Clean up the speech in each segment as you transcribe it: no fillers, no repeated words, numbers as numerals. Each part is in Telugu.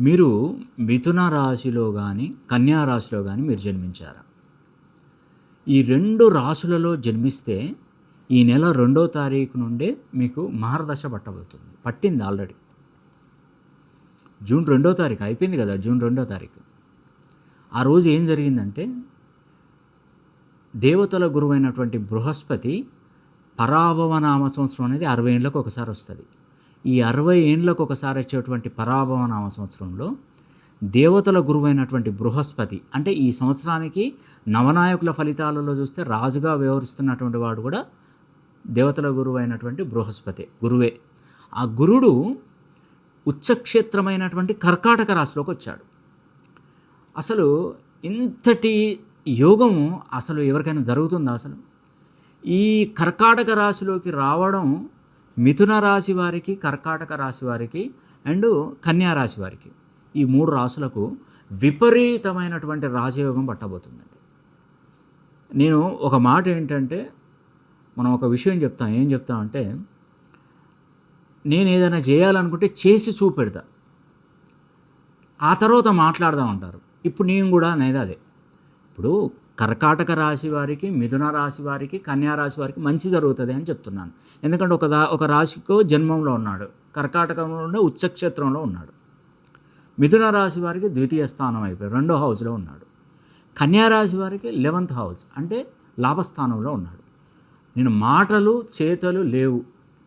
మీరు మిథున రాశిలో గానీ, కన్యా రాశిలో గానీ మీరు జన్మించారా? ఈ 2 రాశులలో జన్మిస్తే ఈ నెల 2వ తారీఖు నుండే మీకు మహర్దశ పట్టబోతుంది. పట్టింది ఆల్రెడీ. జూన్ 2వ తారీఖు అయిపోయింది కదా! జూన్ 2వ తారీఖు. ఆ రోజు ఏం జరిగిందంటే, దేవతల గురువైనటువంటి బృహస్పతి పరాభవ నామ సంవత్సరం అనేది 60 ఏళ్ళకు ఒకసారి వస్తుంది. ఈ 60 ఏళ్ళకు ఒకసారి వచ్చేటువంటి పరాభవ నామ సంవత్సరంలో దేవతల గురువైనటువంటి బృహస్పతి, అంటే ఈ సంవత్సరానికి నవనాయకుల ఫలితాలలో చూస్తే రాజుగా వ్యవహరిస్తున్నటువంటి వాడు కూడా దేవతల గురువైనటువంటి బృహస్పతి గురువే. ఆ గురుడు ఉచ్చక్షేత్రమైనటువంటి కర్కాటక రాశిలోకి వచ్చాడు. అసలు ఇంతటి యోగము అసలు ఎవరికైనా జరుగుతుందా? అసలు ఈ కర్కాటక రాశిలోకి రావడం మిథున రాశి వారికి, కర్కాటక రాశి వారికి అండ్ కన్యా రాశి వారికి, ఈ 3 రాశులకు విపరీతమైనటువంటి రాజయోగం పట్టబోతుందండి. నేను ఒక మాట ఏంటంటే, మనం ఒక విషయం చెప్తాం. ఏం చెప్తామంటే, నేను ఏదైనా చేయాలనుకుంటే చేసి చూపెడతా, ఆ తర్వాత మాట్లాడదాం అంటారు. ఇప్పుడు నేను కూడా అనేది అదే. ఇప్పుడు కర్కాటక రాశి వారికి, మిథున రాశి వారికి, కన్యా రాశి వారికి మంచి జరుగుతుంది అని చెప్తున్నాను. ఎందుకంటే ఒక రాశికో జన్మంలో ఉన్నాడు, కర్కాటకంలో ఉచ్చక్షేత్రంలో ఉన్నాడు. మిథున రాశి వారికి ద్వితీయ స్థానం అయిపోయి 2వ హౌస్లో ఉన్నాడు. కన్యా రాశి వారికి 11th హౌస్ అంటే లాభస్థానంలో ఉన్నాడు. నేను మాటలు చేతలు లేవు,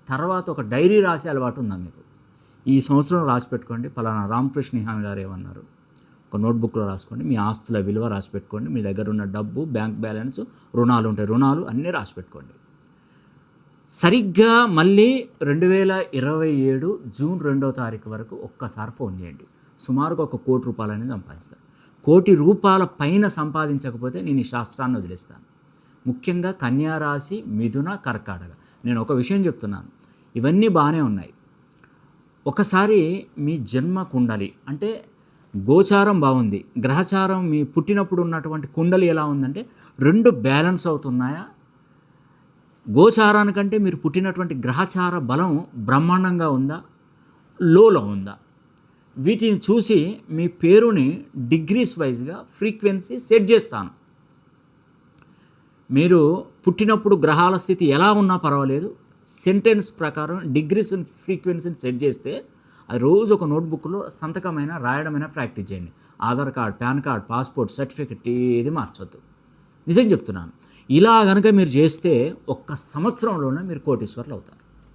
తర్వాత ఒక డైరీ రాసే అలవాటు ఉందా మీకు? ఈ సంవత్సరం రాసి పెట్టుకోండి, పలానా రామకృష్ణ నిహాన్ గారు ఏమన్నారు, ఒక నోట్బుక్లో రాసుకోండి. మీ ఆస్తుల విలువ రాసి పెట్టుకోండి, మీ దగ్గర ఉన్న డబ్బు, బ్యాంక్ బ్యాలెన్స్, రుణాలు ఉంటాయి, రుణాలు అన్నీ రాసి పెట్టుకోండి. సరిగ్గా మళ్ళీ 2027 జూన్ 2వ తారీఖు వరకు ఒక్కసారి ఫోన్ చేయండి. సుమారుగా ₹1 కోటి అనేది సంపాదిస్తారు. ₹1 కోటి పైన సంపాదించకపోతే నేను ఈ శాస్త్రాన్ని వదిలేస్తాను. ముఖ్యంగా కన్యా రాశి, మిథున, కర్కాటక. నేను ఒక విషయం చెప్తున్నాను, ఇవన్నీ బాగానే ఉన్నాయి. ఒకసారి మీ జన్మ కుండలి అంటే గోచారం బాగుంది, గ్రహచారం మీ పుట్టినప్పుడు ఉన్నటువంటి కుండలి ఎలా ఉందంటే 2 బ్యాలెన్స్ అవుతున్నాయా? గోచారానికంటే మీరు పుట్టినటువంటి గ్రహచార బలం బ్రహ్మాండంగా ఉందా, లోలో ఉందా? వీటిని చూసి మీ పేరుని డిగ్రీస్ వైజ్గా ఫ్రీక్వెన్సీ సెట్ చేస్తాను. మీరు పుట్టినప్పుడు గ్రహాల స్థితి ఎలా ఉన్నా పర్వాలేదు, సెంటెన్స్ ప్రకారం డిగ్రీస్ ఫ్రీక్వెన్సీని సెట్ చేస్తే అది రోజు ఒక నోట్బుక్లో సంతకమైన రాయడమైనా ప్రాక్టీస్ చేయండి. Aadhaar card, pan card, passport, certificate ఏది మార్చొద్దు. నిజం చెప్తున్నాను. ఇలా కనుక మీరు చేస్తే 1 సంవత్సరంలోనే మీరు కోటీశ్వర్లు అవుతారు.